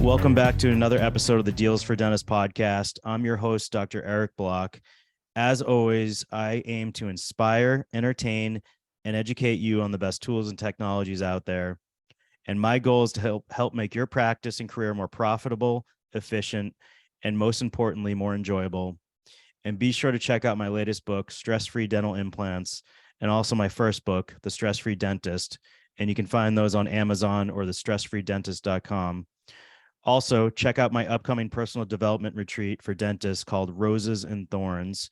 Welcome back to another episode of the Deals for Dentists podcast. I'm your host, Dr. Eric Block. As always, I aim to inspire, entertain, and educate you on the best tools and technologies out there. And my goal is to help make your practice and career more profitable, efficient, and most importantly, more enjoyable. And be sure to check out my latest book, Stress-Free Dental Implants, and also my first book, The Stress-Free Dentist. And you can find those on Amazon or thestressfreedentist.com. Also, check out my upcoming personal development retreat for dentists called Roses and Thorns.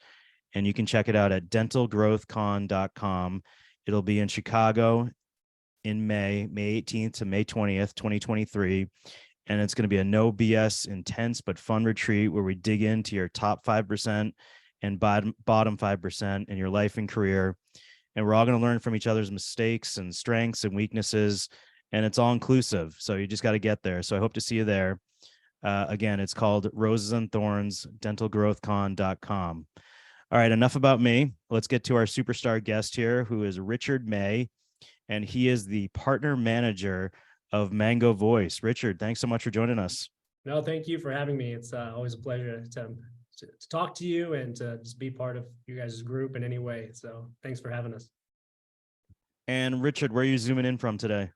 And you can check it out at dentalgrowthcon.com. It'll be in Chicago in May 18th to May 20th, 2023. And it's going to be a no BS, intense but fun retreat where we dig into your top 5% and bottom 5% in your life and career. And we're all going to learn from each other's mistakes and strengths and weaknesses. And it's all inclusive. So you just got to get there. So I hope to see you there. Again, it's called Roses and Thorns, dentalgrowthcon.com. All right, enough about me. Let's get to our superstar guest here, who is Richard May. And he is the partner manager of Mango Voice. Richard, thanks so much for joining us. No, thank you for having me. It's always a pleasure to talk to you and to just be part of you guys' group in any way. So thanks for having us. And Richard, where are you zooming in from today?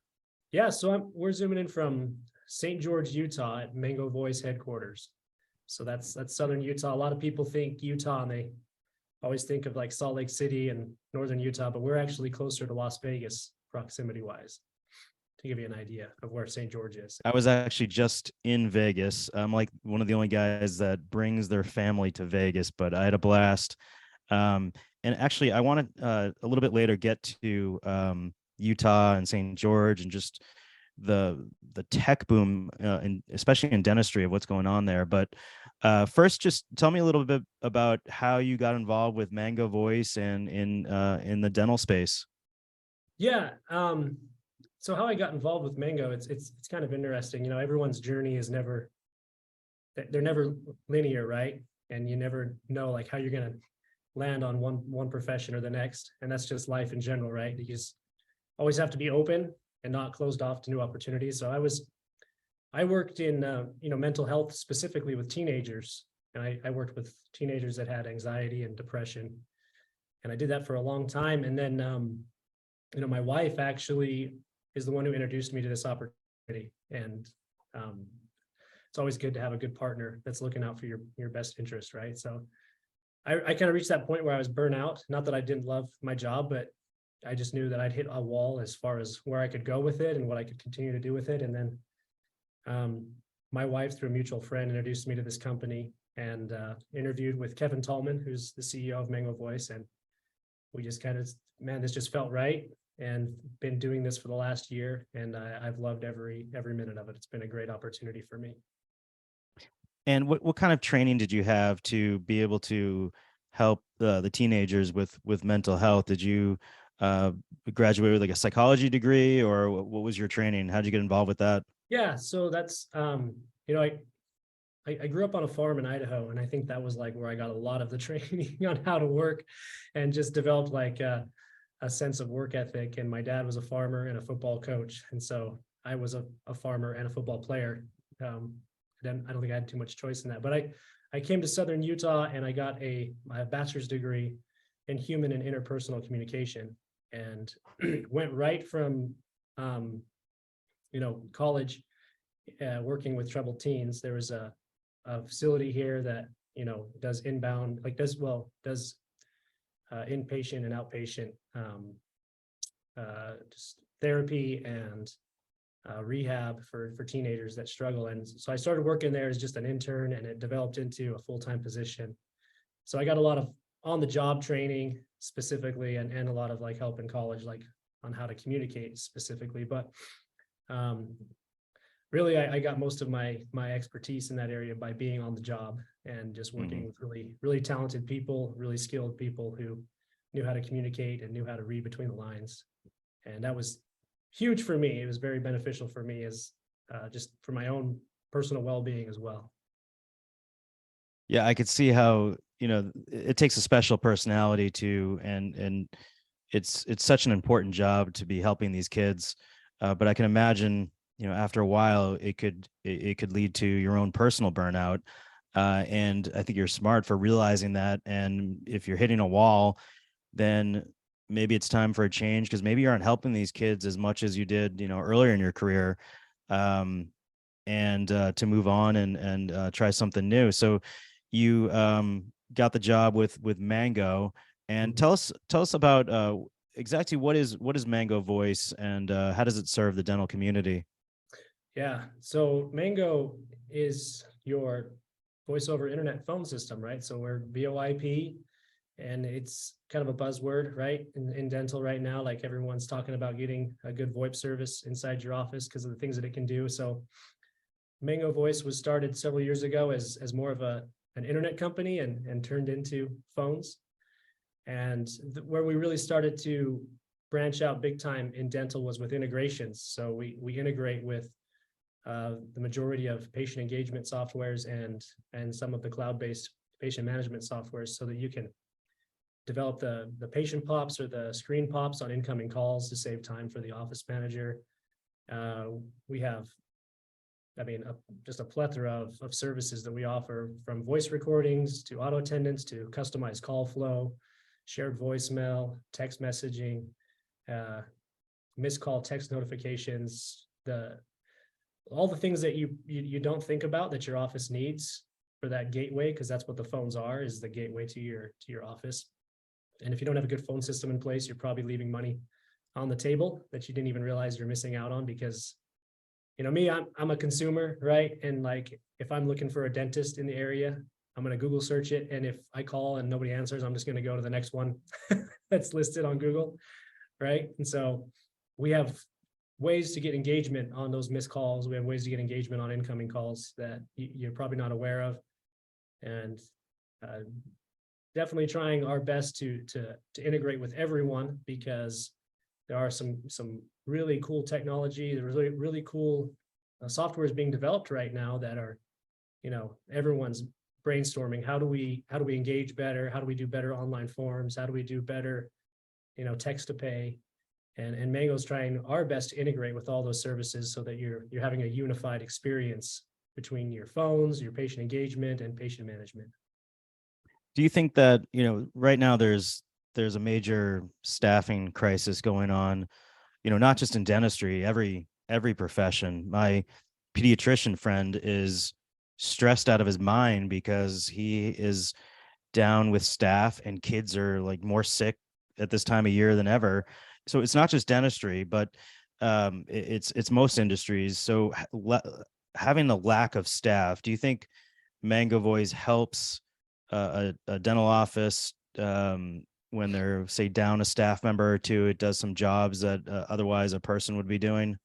Yeah, so we're zooming in from St. George, Utah at Mango Voice headquarters. So that's Southern Utah. A lot of people think Utah and they always think of like Salt Lake City and Northern Utah, but we're actually closer to Las Vegas proximity wise, to give you an idea of where St. George is. I was actually just in Vegas. I'm like one of the only guys that brings their family to Vegas, but I had a blast. And actually, I want to a little bit later get to Utah and St. George and just the tech boom, and especially in dentistry of what's going on there. But first, just tell me a little bit about how you got involved with Mango Voice and in the dental space. Yeah. So how I got involved with Mango, it's kind of interesting. You know, everyone's journey is they're never linear, right? And you never know like how you're gonna land on one profession or the next, and that's just life in general, right? You just always have to be open and not closed off to new opportunities. So I worked in mental health, specifically with teenagers, and I worked with teenagers that had anxiety and depression, and I did that for a long time. And then my wife actually is the one who introduced me to this opportunity, and it's always good to have a good partner that's looking out for your best interest, right? So I kind of reached that point where I was burnt out. Not that I didn't love my job, but I just knew that I'd hit a wall as far as where I could go with it and what I could continue to do with it. And then my wife, through a mutual friend, introduced me to this company and interviewed with Kevin Tallman, who's the CEO of Mango Voice. And we just kind of, this just felt right, and been doing this for the last year. And I've loved every minute of it. It's been a great opportunity for me. And what kind of training did you have to be able to help the teenagers with mental health? Did you graduate with like a psychology degree, or what was your training? How'd you get involved with that? Yeah, so that's I grew up on a farm in Idaho, and I think that was like where I got a lot of the training on how to work, and just developed like a sense of work ethic. And my dad was a farmer and a football coach, and so I was a farmer and a football player. Then I don't think I had too much choice in that. But I came to Southern Utah and I got my bachelor's degree in human and interpersonal communication, and went right from college, working with troubled teens. There was a facility here that does inbound, does inpatient and outpatient just therapy and rehab for teenagers that struggle. And so I started working there as just an intern, and it developed into a full-time position. So I got a lot of on-the-job training specifically, and a lot of like help in college, like on how to communicate specifically. But really, I got most of my expertise in that area by being on the job and just working with really, really talented people, really skilled people who knew how to communicate and knew how to read between the lines. And that was huge for me. It was very beneficial for me as just for my own personal well-being as well. Yeah, I could see how, it takes a special personality and it's such an important job to be helping these kids. But I can imagine, after a while, it could lead to your own personal burnout. And I think you're smart for realizing that. And if you're hitting a wall, then maybe it's time for a change, because maybe you aren't helping these kids as much as you did, earlier in your career. Um, and to move on and try something new. So you got the job with Mango, and Mhm. tell us about exactly what is Mango Voice, and how does it serve the dental community? Yeah. So Mango is your voice over internet phone system, right? So we're VoIP, and it's kind of a buzzword, right? In dental right now, like everyone's talking about getting a good VoIP service inside your office because of the things that it can do. So Mango Voice was started several years ago as more of an internet company and turned into phones. And where we really started to branch out big time in dental was with integrations. So we integrate with the majority of patient engagement softwares and some of the cloud-based patient management softwares, so that you can develop the patient pops or the screen pops on incoming calls to save time for the office manager. We have, I mean, just a plethora of services that we offer, from voice recordings to auto attendance to customized call flow, shared voicemail, text messaging, uh, missed call text notifications, all the things that you don't think about that your office needs for that gateway, because that's what the phones are, is the gateway to your office. And if you don't have a good phone system in place, you're probably leaving money on the table that you didn't even realize you're missing out on. Because me, I'm a consumer, right? And like, if I'm looking for a dentist in the area, I'm going to Google search it. And if I call and nobody answers, I'm just going to go to the next one that's listed on Google, right? And so we have ways to get engagement on those missed calls. We have ways to get engagement on incoming calls that you're probably not aware of. And uh, definitely trying our best to integrate with everyone, because there are some really cool technology, there's really cool softwares being developed right now that are, everyone's brainstorming. How do we engage better? How do we do better online forms? How do we do better, text to pay? And Mango's trying our best to integrate with all those services so that you're having a unified experience between your phones, your patient engagement, and patient management. Do you think that, right now there's a major staffing crisis going on, not just in dentistry, every profession. My pediatrician friend is stressed out of his mind because he is down with staff, and kids are like more sick at this time of year than ever. So it's not just dentistry, but it's most industries. So having a lack of staff, do you think Mango Voice helps a dental office when they're, say, down a staff member or two? It does some jobs that otherwise a person would be doing.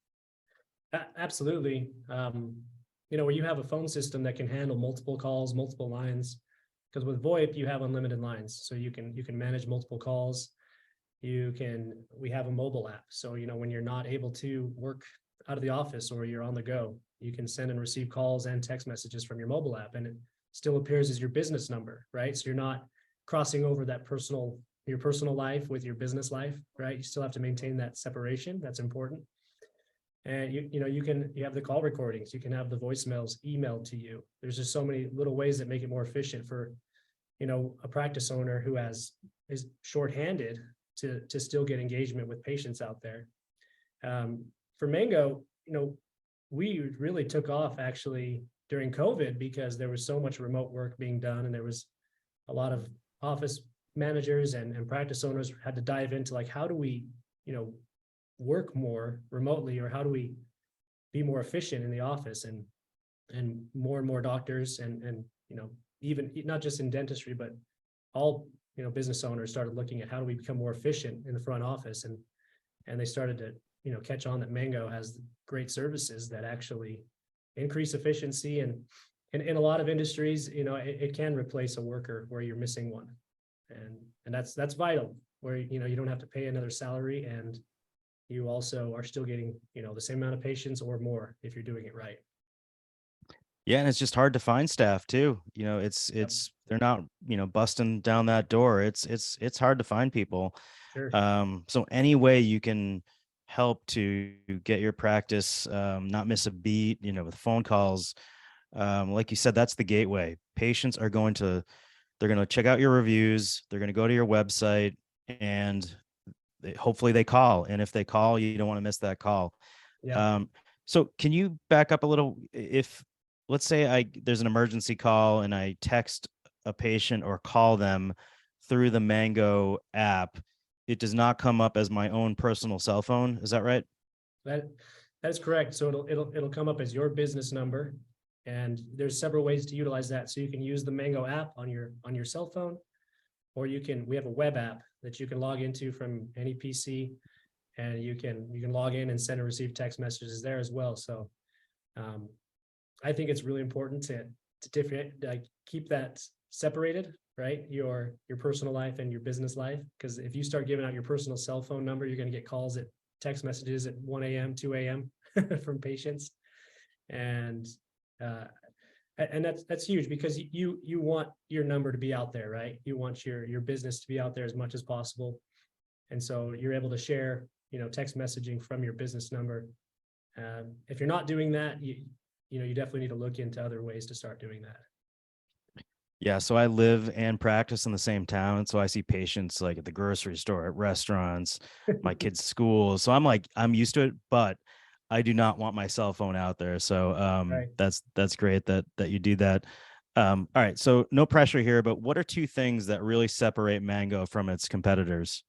Absolutely. Where you have a phone system that can handle multiple calls, multiple lines, because with VoIP you have unlimited lines, so you can manage multiple calls. We have a mobile app, so when you're not able to work out of the office or you're on the go, you can send and receive calls and text messages from your mobile app, and it still appears as your business number, right? So you're not crossing over your personal life with your business life, right? You still have to maintain that separation. That's important. And you have the call recordings, you can have the voicemails emailed to you. There's just so many little ways that make it more efficient for a practice owner who is shorthanded to still get engagement with patients out there. For Mango, we really took off actually during COVID, because there was so much remote work being done, and there was a lot of office managers and practice owners had to dive into, like, how do we work more remotely, or how do we be more efficient in the office? And more doctors and even not just in dentistry, but all business owners started looking at how do we become more efficient in the front office, and they started to catch on that Mango has great services that actually increase efficiency. And in a lot of industries, it can replace a worker where you're missing one, and that's vital, where you don't have to pay another salary, and you also are still getting the same amount of patients or more if you're doing it right. Yeah, and it's just hard to find staff too. Yep. They're not, busting down that door. It's hard to find people. Sure. So any way you can help to get your practice not miss a beat, with phone calls. Like you said, that's the gateway. Patients are they're going to check out your reviews. They're going to go to your website, and hopefully they call. And if they call, you don't want to miss that call. Yeah. Um, so can you back up a little? If, let's say, there's an emergency call and I text a patient or call them through the Mango app, it does not come up as my own personal cell phone. Is that right? That that is correct. So it'll come up as your business number, and there's several ways to utilize that. So you can use the Mango app on your cell phone, or we have a web app that you can log into from any PC, and you can log in and send and receive text messages there as well. So I think it's really important to keep that separated, right? Your personal life and your business life, because if you start giving out your personal cell phone number, you're going to get calls at text messages at 1 a.m., 2 a.m. from patients. And that's huge, because you want your number to be out there, right? You want your business to be out there as much as possible. And so you're able to share, text messaging from your business number. If you're not doing that, you definitely need to look into other ways to start doing that. Yeah, so I live and practice in the same town. So I see patients like at the grocery store, at restaurants, my kids' school. So I'm used to it, but I do not want my cell phone out there. So Right. that's great that you do that. All right. So no pressure here, but what are two things that really separate Mango from its competitors?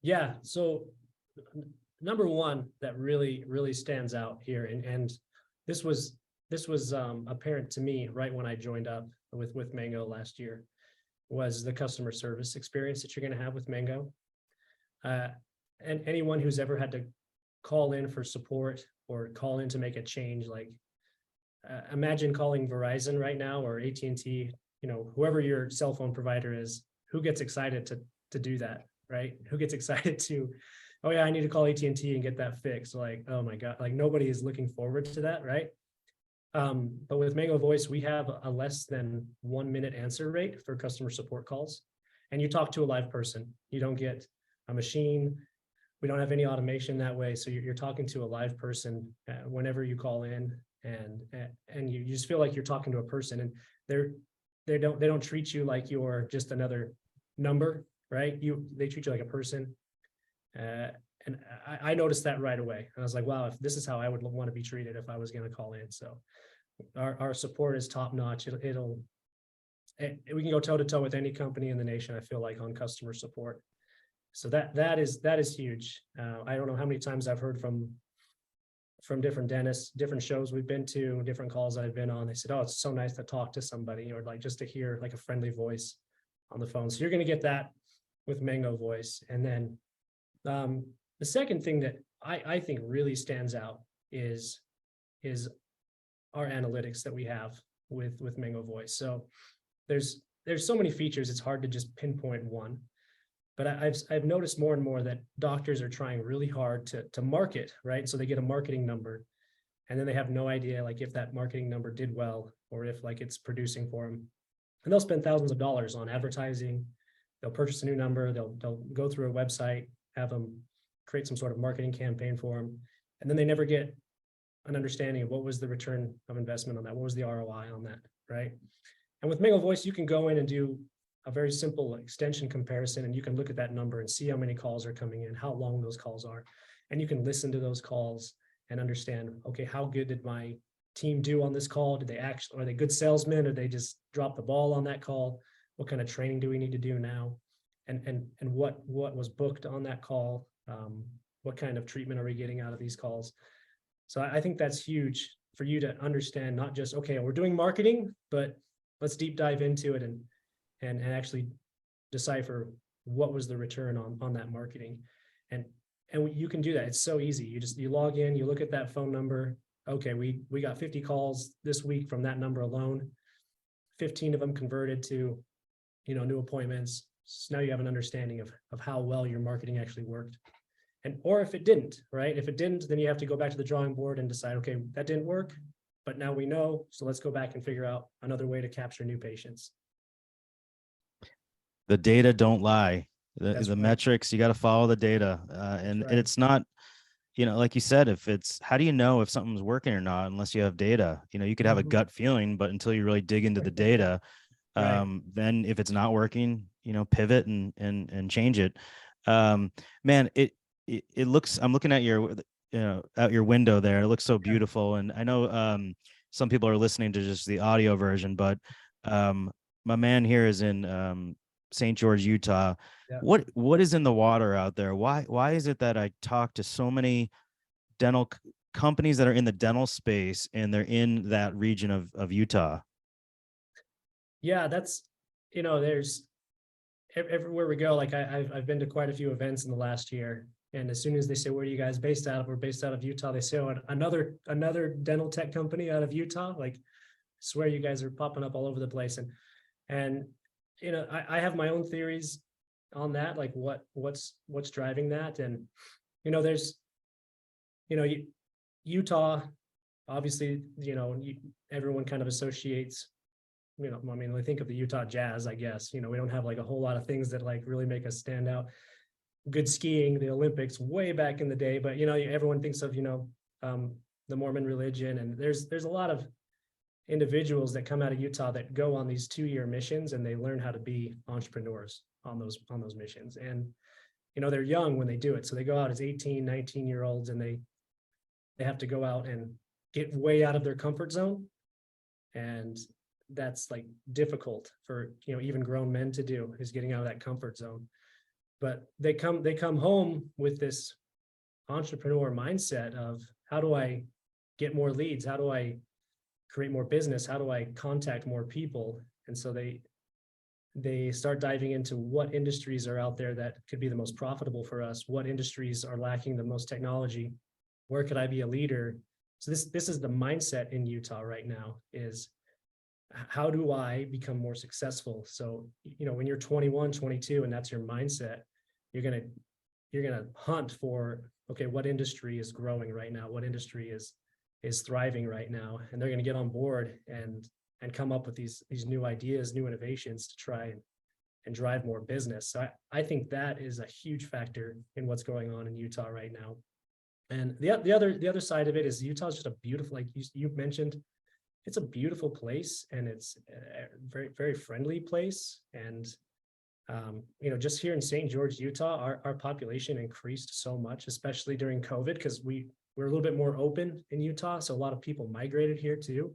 Yeah. So number one that really stands out here, and this was apparent to me right when I joined up with Mango last year, was the customer service experience that you're going to have with Mango. And anyone who's ever had to call in for support or call in to make a change, like imagine calling Verizon right now, or AT&T, whoever your cell phone provider is, who gets excited to do that, right? Who gets excited to, oh yeah, I need to call AT&T and get that fixed. Like, oh my God, like nobody is looking forward to that, right? But with Mango Voice, we have a less than 1 minute answer rate for customer support calls. And you talk to a live person. You don't get a machine. We don't have any automation that way. So you're talking to a live person whenever you call in, and you just feel like you're talking to a person, and they don't treat you like you're just another number, right? They treat you like a person. And I noticed that right away. I was like, wow, if this is how I would want to be treated if I was going to call in. So our support is top notch. We can go toe to toe with any company in the nation, I feel like, on customer support. So that is huge. I don't know how many times I've heard from different dentists, different shows we've been to, different calls I've been on. They said, oh, it's so nice to talk to somebody, or like just to hear like a friendly voice on the phone. So you're going to get that with Mango Voice. And then the second thing that I think really stands out is our analytics that we have with Mango Voice. So there's so many features, it's hard to just pinpoint one. But I've noticed more and more that doctors are trying really hard to market, right? So they get a marketing number, and then they have no idea like if that marketing number did well, or if like it's producing for them. And they'll spend thousands of dollars on advertising. They'll purchase a new number. They'll go through a website, have them create some sort of marketing campaign for them, and then they never get an understanding of what was the return of investment on that, what was the ROI on that, right? And with Mango Voice, you can go in and do a very simple extension comparison, and you can look at that number and see how many calls are coming in, how long those calls are, and you can listen to those calls and understand, okay, how good did my team do on this call? Are they good salesmen, or they just drop the ball on that call? What kind of training do we need to do now? And what was booked on that call? What kind of treatment are we getting out of these calls? So I think that's huge for you to understand, not just, okay, we're doing marketing, but let's deep dive into it and actually decipher what was the return on that marketing. And you can do that. It's so easy. You log in, you look at that phone number. Okay, we got 50 calls this week from that number alone. 15 of them converted to, new appointments. So now you have an understanding of how well your marketing actually worked. Or if it didn't, right? If it didn't, then you have to go back to the drawing board and decide, okay, that didn't work, but now we know, so let's go back and figure out another way to capture new patients. The data don't lie. That's The right. metrics, you got to follow the data. And Right. it's not, like you said, if it's, how do you know if something's working or not unless you have data? You could have a Mhm. gut feeling, but until you really dig into the data, Right. then if it's not working, pivot and change it. Um, Man, it looks, I'm looking at out your window there. It looks so Yeah. beautiful. And I know some people are listening to just the audio version, but um, my man here is in St. George, Utah. Yeah. What is in the water out there? Why is it that I talk to so many dental companies that are in the dental space and they're in that region of Utah? Yeah. That's, there's everywhere we go. Like I've been to quite a few events in the last year. And as soon as they say, where are you guys based out of? We're based out of Utah. They say, oh, another dental tech company out of Utah. Like, I swear you guys are popping up all over the place. And I have my own theories on that, like what's driving that. And there's Utah, obviously, everyone kind of associates, I mean, we think of the Utah Jazz, I guess. We don't have like a whole lot of things that like really make us stand out. Good skiing, the Olympics way back in the day, but everyone thinks of um, the Mormon religion, and there's a lot of individuals that come out of Utah that go on these 2-year missions, and they learn how to be entrepreneurs on those missions. And they're young when they do it, so they go out as 18, 19-year olds, and they have to go out and get way out of their comfort zone. And that's like difficult for even grown men to do, is getting out of that comfort zone. But they come home with this entrepreneur mindset of, how do I get more leads? How do I create more business? How do I contact more people? And so they start diving into what industries are out there that could be the most profitable for us. What industries are lacking the most technology? Where could I be a leader? So this is the mindset in Utah right now, is how do I become more successful? So, when you're 21, 22, and that's your mindset, you're going to hunt for, okay, what industry is growing right now? What industry is thriving right now? And they're going to get on board and come up with these new ideas, new innovations to try and drive more business. So I think that is a huge factor in what's going on in Utah right now. And the other side of it is, Utah is just a beautiful, like you mentioned, it's a beautiful place, and it's a very, very friendly place. And just here in St. George, Utah, our population increased so much, especially during COVID, because we're a little bit more open in Utah. So a lot of people migrated here too.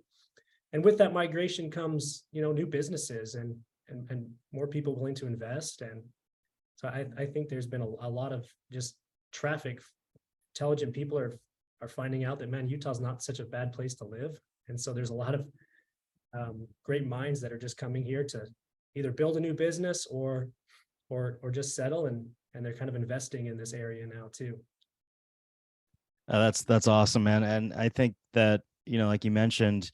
And with that migration comes, new businesses and more people willing to invest. And so I think there's been a lot of just traffic. Intelligent people are finding out that, man, Utah's not such a bad place to live. And so there's a lot of great minds that are just coming here to either build a new business or just settle, and they're kind of investing in this area now too. That's awesome, man. And I think that, like you mentioned,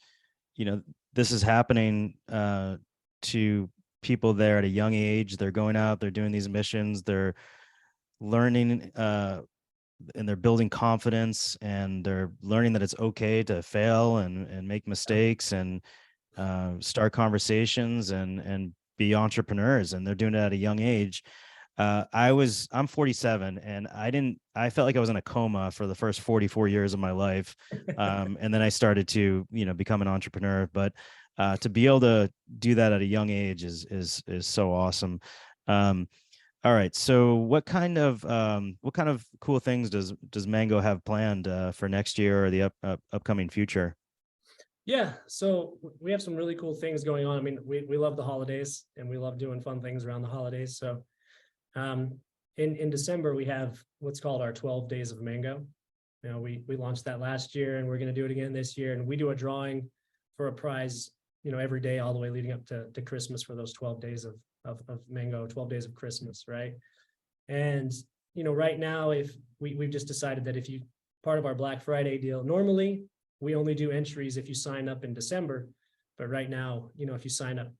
this is happening to people there at a young age. They're going out, they're doing these missions, they're learning and they're building confidence, and they're learning that it's okay to fail and make mistakes and start conversations and be entrepreneurs. And they're doing it at a young age. I'm 47, and I felt like I was in a coma for the first 44 years of my life. And then I started to, become an entrepreneur, but to be able to do that at a young age is so awesome. All right. So what kind of cool things does Mango have planned for next year or the upcoming future? Yeah, so we have some really cool things going on. I mean, we love the holidays, and we love doing fun things around the holidays. So um, in December, we have what's called our 12 Days of Mango. We launched that last year, and we're going to do it again this year. And we do a drawing for a prize, every day all the way leading up to Christmas, for those 12 days of mango, 12 days of Christmas, right? And right now, if we've just decided that, if you, part of our Black Friday deal, normally we only do entries if you sign up in December, but right now, if you sign up,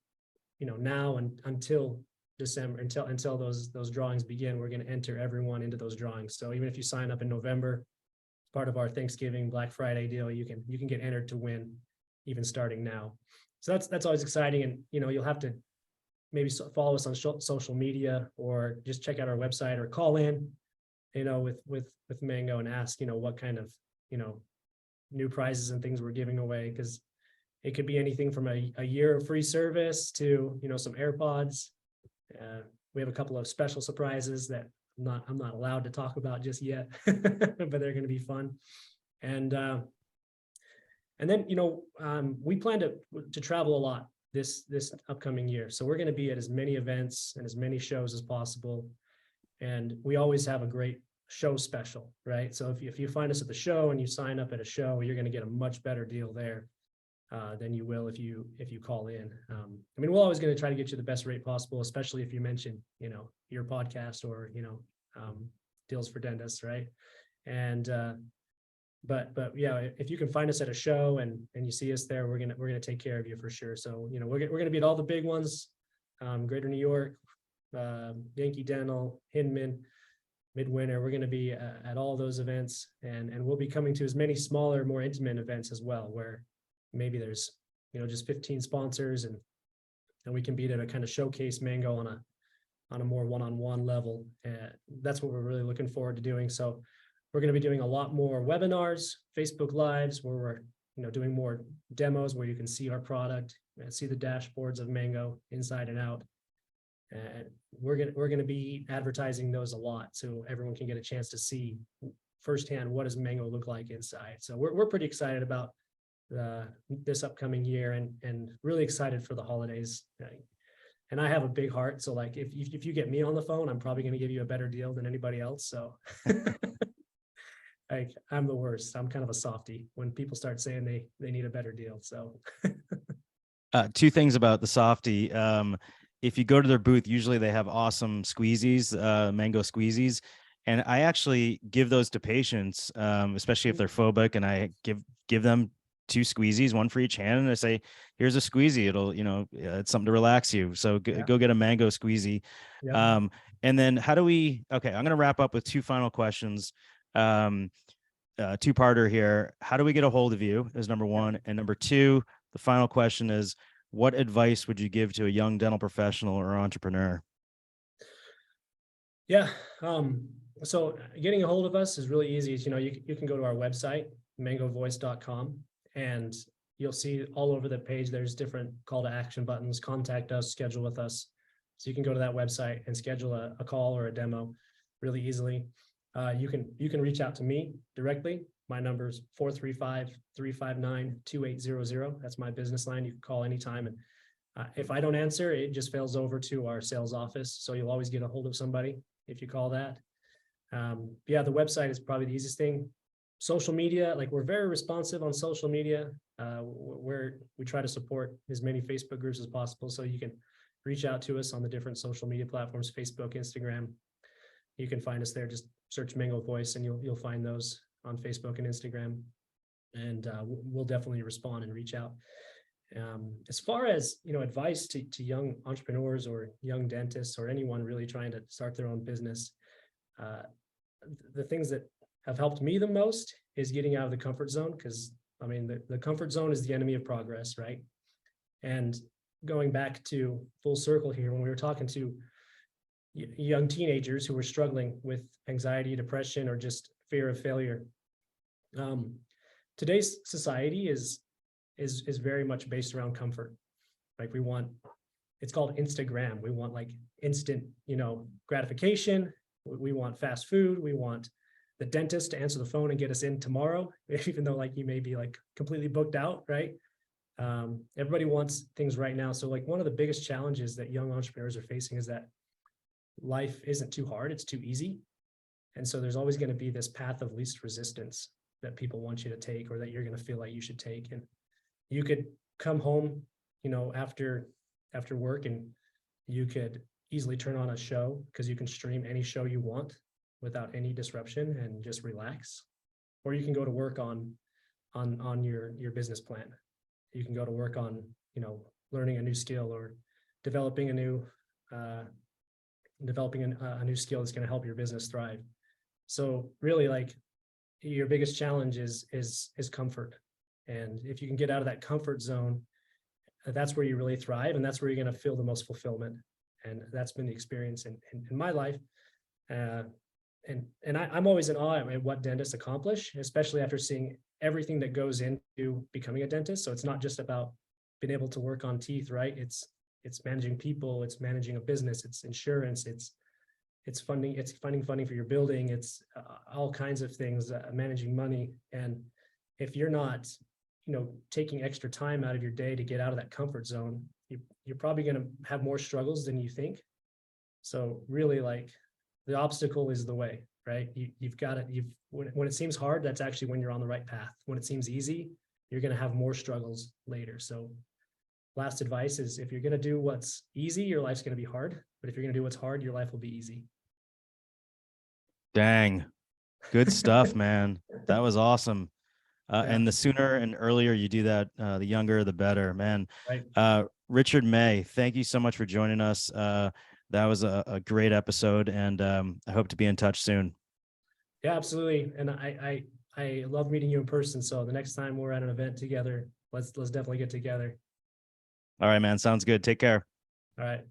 now and until December, until those drawings begin, we're going to enter everyone into those drawings. So even if you sign up in November, part of our Thanksgiving Black Friday deal, you can get entered to win, even starting now. So that's always exciting. And you'll have to maybe follow us on social media, or just check out our website, or call in, with Mango, and ask, what kind of, new prizes and things we're giving away, because it could be anything from a year of free service to, some AirPods. We have a couple of special surprises that I'm not allowed to talk about just yet, but they're going to be fun. And then, we plan to travel a lot this upcoming year. So we're going to be at as many events and as many shows as possible. And we always have a great show special, right? So if you find us at the show and you sign up at a show, you're going to get a much better deal there than you will if you call in. We're always going to try to get you the best rate possible, especially if you mention, your podcast, or, Deals for Dentists, right? And but yeah, if you can find us at a show and you see us there, we're gonna take care of you for sure. So we're gonna be at all the big ones, Greater New York, Yankee Dental, Hinman, Midwinter. We're gonna be at all those events, and we'll be coming to as many smaller, more intimate events as well, where maybe there's just 15 sponsors, and we can be there to kind of showcase Mango on a more one-on-one level. That's what we're really looking forward to doing. So we're going to be doing a lot more webinars, Facebook Lives, where we're doing more demos where you can see our product and see the dashboards of Mango inside and out. And we're going to be advertising those a lot, so everyone can get a chance to see firsthand what does Mango look like inside. So we're pretty excited about this upcoming year, and really excited for the holidays. And I have a big heart, so like if you get me on the phone, I'm probably going to give you a better deal than anybody else. So like, I'm the worst. I'm kind of a softie when people start saying they need a better deal. So two things about the softie. If you go to their booth, usually they have awesome squeezies, mango squeezies. And I actually give those to patients, especially if they're phobic, and I give them 2 squeezies, one for each hand. And I say, here's a squeezy. It'll, it's something to relax you. So go get a mango squeezy. yeah. And then okay, I'm going to wrap up with 2 final questions. 2-parter here. How do we get a hold of you is number 1. And number 2, the final question is, what advice would you give to a young dental professional or entrepreneur? Yeah. So getting a hold of us is really easy. You can go to our website, mangovoice.com, and you'll see all over the page, there's different call to action buttons, contact us, schedule with us. So you can go to that website and schedule a call or a demo really easily. You can reach out to me directly. My number is 435-359-2800. That's my business line. You can call anytime. And if I don't answer, it just fails over to our sales office. So you'll always get a hold of somebody if you call that. Yeah, the website is probably the easiest thing. Social media, like, we're very responsive on social media. We try to support as many Facebook groups as possible. So you can reach out to us on the different social media platforms, Facebook, Instagram. You can find us there. Just search Mango Voice and you'll find those on Facebook and Instagram. And we'll definitely respond and reach out. As far as, advice to young entrepreneurs or young dentists or anyone really trying to start their own business, the things that have helped me the most is getting out of the comfort zone, because the comfort zone is the enemy of progress, right? And going back to full circle here, when we were talking to young teenagers who were struggling with anxiety, depression, or just fear of failure, today's society is very much based around comfort. Like, it's called Instagram. We want like instant, gratification. We want fast food. We want the dentist to answer the phone and get us in tomorrow, even though like you may be like completely booked out, right? Everybody wants things right now. So like, one of the biggest challenges that young entrepreneurs are facing is that life isn't too hard, it's too easy. And so there's always going to be this path of least resistance that people want you to take, or that you're going to feel like you should take. And you could come home, after work, and you could easily turn on a show, because you can stream any show you want without any disruption and just relax. Or you can go to work on your business plan. You can go to work on, learning a new skill, or developing a new skill that's going to help your business thrive. So really, like, your biggest challenge is comfort. And if you can get out of that comfort zone, that's where you really thrive, and that's where you're going to feel the most fulfillment. And that's been the experience in my life. I'm always in awe at what dentists accomplish, especially after seeing everything that goes into becoming a dentist. So it's not just about being able to work on teeth, right? It's managing people, it's managing a business, it's insurance, it's finding funding for your building, it's all kinds of things, managing money. And if you're not, taking extra time out of your day to get out of that comfort zone, you're probably going to have more struggles than you think. So really, like, the obstacle is the way, right? You've got it. When it seems hard, that's actually when you're on the right path. When it seems easy, you're going to have more struggles later. So last advice is, if you're going to do what's easy, your life's going to be hard. But if you're going to do what's hard, your life will be easy. Dang. Good stuff, man. That was awesome. Yeah. And the sooner and earlier you do that, the younger, the better, man. Right. Richard May, thank you so much for joining us. That was a great episode, and I hope to be in touch soon. Yeah, absolutely. And I love meeting you in person. So the next time we're at an event together, let's definitely get together. All right, man. Sounds good. Take care. All right.